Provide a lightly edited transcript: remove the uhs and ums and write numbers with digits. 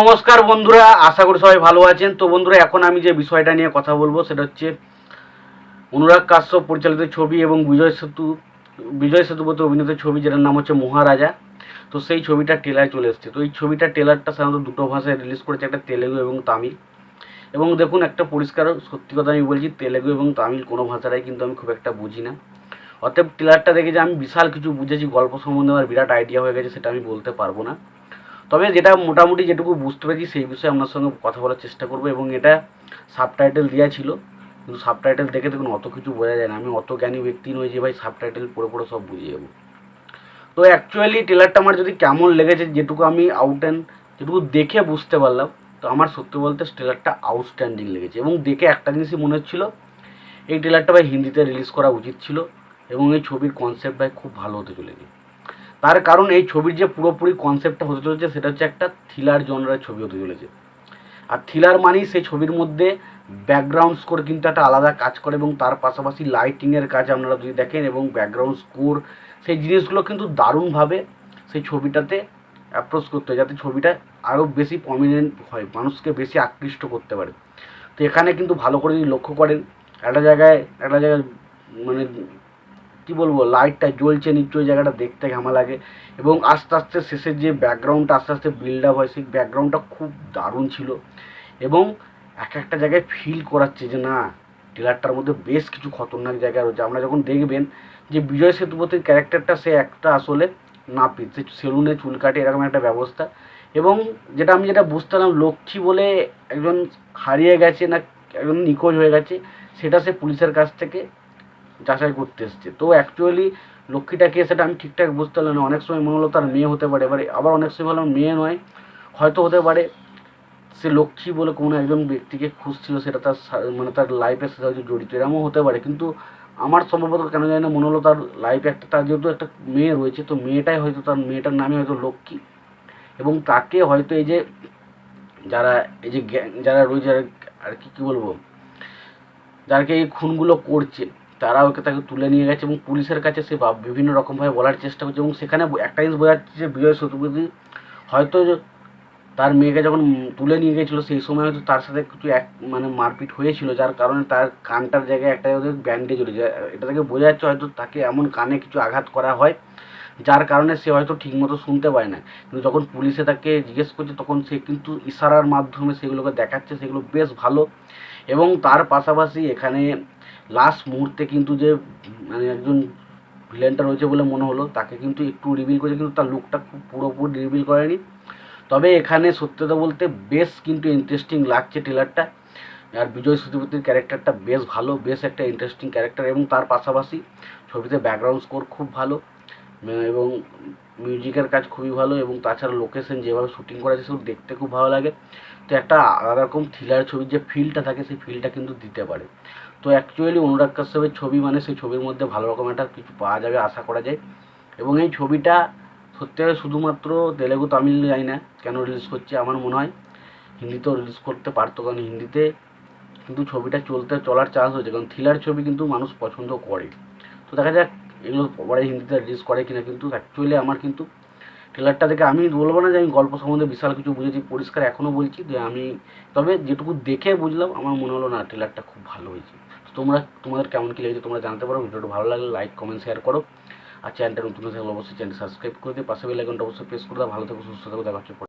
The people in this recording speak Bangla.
নমস্কার বন্ধুরা, আশা করি সবাই ভালো আছেন। তো বন্ধুরা, এখন আমি যে বিষয়টা নিয়ে কথা বলবো সেটা হচ্ছে অনুরাগ কাশ্যপ পরিচালিত ছবি এবং বিজয় সেতুপতি অভিনীত ছবি, যেটার নাম হচ্ছে মহারাজা। তো সেই ছবিটার ট্রেলার চলে এসেছে। তো এই ছবিটার ট্রেলারটা সাধারণত দুটো ভাষায় রিলিজ করেছে, একটা তেলেগু এবং তামিল। এবং দেখুন, একটা পরিষ্কার সত্যি কথা আমি বলছি, তেলেগু এবং তামিল কোনো ভাষাটাই কিন্তু আমি খুব একটা বুঝি না। অতএব ট্রেলারটা দেখে যে আমি বিশাল কিছু বুঝেছি, গল্প সম্বন্ধে আমার বিরাট আইডিয়া হয়ে গেছে, সেটা আমি বলতে পারবো না। তবে যেটা মোটামুটি যেটুকু বুঝতে পেরেছি সেই বিষয়ে আপনার সঙ্গে কথা বলার চেষ্টা করবো। এবং এটা সাবটাইটেল দেওয়া ছিল, কিন্তু সাবটাইটেল দেখে দেখুন অত কিছু বোঝা যায় না। আমি অত জ্ঞানী ব্যক্তি নই যে ভাই সাবটাইটেল পড়ে পড়ে সব বুঝে যাবো। তো অ্যাকচুয়ালি ট্রেলারটা আমার যদি কেমন লেগেছে, যেটুকু আমি যেটুকু দেখে বুঝতে পারলাম, তো আমার সত্যি বলতে ট্রেলারটা আউটস্ট্যান্ডিং লেগেছে। এবং দেখে একটা জিনিসই মনে হচ্ছিল, এই ট্রেলারটা ভাই হিন্দিতে রিলিজ করা উচিত ছিল। এবং এই ছবির কনসেপ্ট ভাই খুব ভালো হতে চলেছে। তার কারণ এই ছবির যে পুরোপুরি কনসেপ্টটা হতে চলেছে সেটা হচ্ছে একটা থ্রিলার জনরার ছবি হতে চলেছে। আর থ্রিলার মানেই সেই ছবির মধ্যে ব্যাকগ্রাউন্ড স্কোর কিন্তু একটা আলাদা কাজ করে, এবং তার পাশাপাশি লাইটিংয়ের কাজ আপনারা যদি দেখেন এবং ব্যাকগ্রাউন্ড স্কোর, সেই জিনিসগুলো কিন্তু দারুণভাবে সেই ছবিটাতে অ্যাপ্রোচ করতে হয়, যাতে ছবিটা আরও বেশি প্রমিনেন্ট হয়, মানুষকে বেশি আকৃষ্ট করতে পারে। তো এখানে কিন্তু ভালো করে যদি লক্ষ্য করেন, একটা জায়গায় মানে কী বলবো, লাইটটা জ্বলছে নিশ্চয়ই, জায়গাটা দেখতে ঘামা লাগে। এবং আস্তে আস্তে শেষের যে ব্যাকগ্রাউন্ডটা আস্তে আস্তে বিল্ড আপ হয়, সেই ব্যাকগ্রাউন্ডটা খুব দারুণ ছিল। এবং একটা জায়গায় ফিল করাচ্ছে যে না, ট্রেলারটার মধ্যে বেশ কিছু খতরনাক জায়গা রয়েছে। আপনারা যখন দেখবেন যে বিজয় সেতুপতির ক্যারেক্টারটা, সে একটা আসলে নাপিত, সে সেলুনে চুল কাটে, এরকম একটা ব্যবস্থা। এবং যেটা বুঝতে পারলাম, লক্ষ্মী বলে একজন হারিয়ে গেছে, না একজন নিখোঁজ হয়ে গেছে, সেটা সে পুলিশের কাছ থেকে যাচাই করতে এসছে। তো অ্যাকচুয়ালি লক্ষ্মীটা কে সেটা আমি ঠিকঠাক বুঝতে পারলাম না। অনেক সময় মনে হলো তার মেয়ে হতে পারে, আবার অনেক সময় ভাবলাম মেয়ে নয়, হয়তো হতে পারে সে লক্ষ্মী বলে কোনো একজন ব্যক্তিকে খুঁজছিল, সেটা তার লাইফের সাথে হয়তো জড়িত, এরকমও হতে পারে। কিন্তু আমার সম্ভবত কেন জানি না মনে হলো তার লাইফে তার যেহেতু একটা মেয়ে রয়েছে, তো মেয়েটাই হয়তো, তার মেয়েটার নামই হয়তো লক্ষ্মী। এবং তাকে হয়তো যারা এই যে যারা রয়েছে আর কি বলবো, যাকে এই খুনগুলো করছে, তারা তাকে তুলে নিয়ে গেছে এবং পুলিশের কাছে সে বিভিন্ন রকমভাবে বলার চেষ্টা করছে। এবং সেখানে একটা জিনিস বোঝা যাচ্ছে যে বিজয় সেতুপতি হয়তো তার মেয়েকে যখন তুলে নিয়ে গেছিলো, সেই সময় হয়তো তার সাথে কিছু মারপিট হয়েছিল, যার কারণে তার কানটার জায়গায় একটা ব্যান্ডেজ উঠেছে। এটা থেকে বোঝা যাচ্ছে হয়তো তাকে এমন কানে কিছু আঘাত করা হয়, যার কারণে সে হয়তো ঠিকমতো শুনতে পায় না। কিন্তু যখন পুলিশে তাকে জিজ্ঞেস করছে, তখন সে কিন্তু ইশারার মাধ্যমে সেগুলোকে দেখাচ্ছে, সেগুলো বেশ ভালো। এবং তার পাশাপাশি এখানে লাস্ট মুহূর্তে কিন্তু যে একজন ভিলেনটা রয়েছে বলে মনে হলো, তাকে কিন্তু একটু রিভিল করেছে, কিন্তু তার লুকটা খুব পুরোপুরি রিভিল করেনি। তবে এখানে সত্যতা বলতে বেশ কিন্তু ইন্টারেস্টিং লাগছে ট্রেলারটা। আর বিজয় সেতুপতির ক্যারেক্টারটা বেশ ভালো, বেশ একটা ইন্টারেস্টিং ক্যারেক্টার। এবং তার পাশাপাশি ছবিতে ব্যাকগ্রাউন্ড স্কোর খুব ভালো, এবং মিউজিকের কাজ খুবই ভালো। এবং তাছাড়া লোকেশন যেভাবে শ্যুটিং করা আছে, সেগুলো দেখতে খুব ভালো লাগে। তো একটা আলাদা রকম থ্রিলার ছবির যে ফিলটা থাকে, সেই ফিলটা কিন্তু দিতে পারে। তো অ্যাকচুয়ালি অনুরাগ কাশ্যপের ছবি মানে সেই ছবির মধ্যে ভালো রকম একটা কিছু পাওয়া যাবে আশা করা যায়। এবং এই ছবিটা সত্যি শুধুমাত্র তেলেগু তামিল জানি না কেন রিলিজ করছে, আমার মনে হয় হিন্দিতেও রিলিজ করতে পারতো, কারণ হিন্দিতে কিন্তু ছবিটা চলার চান্স হয়েছে, কারণ থ্রিলার ছবি কিন্তু মানুষ পছন্দ করে। তো দেখা যাক এগুলো পরে হিন্দিতে রিলিজ করে কিনা। কিন্তু অ্যাকচুয়ালি আমার কিন্তু ট্রেলারটা দেখে, আমি বলবো না যে আমি গল্প সম্বন্ধে বিশাল কিছু বুঝেছি, পরিষ্কার এখনও বলছি যে আমি তবে যেটুকু দেখে বুঝলাম, আমার মনে হলো না ট্রেলারটা খুব ভালো হয়েছে। তো তোমাদের কেমন কী লেগেছে তোমরা জানতে পারো। ভিডিওটা ভালো লাগলে লাইক কমেন্ট শেয়ার করো। আর চ্যানেলটা নতুন থাকলে অবশ্যই চ্যানেল সাবস্ক্রাইব করে দিয়ে পাশে বেল আইকনটা অবশ্যই প্রেস করে দাও। ভালো থেকো, সুস্থ থাকো, দেখা হচ্ছে।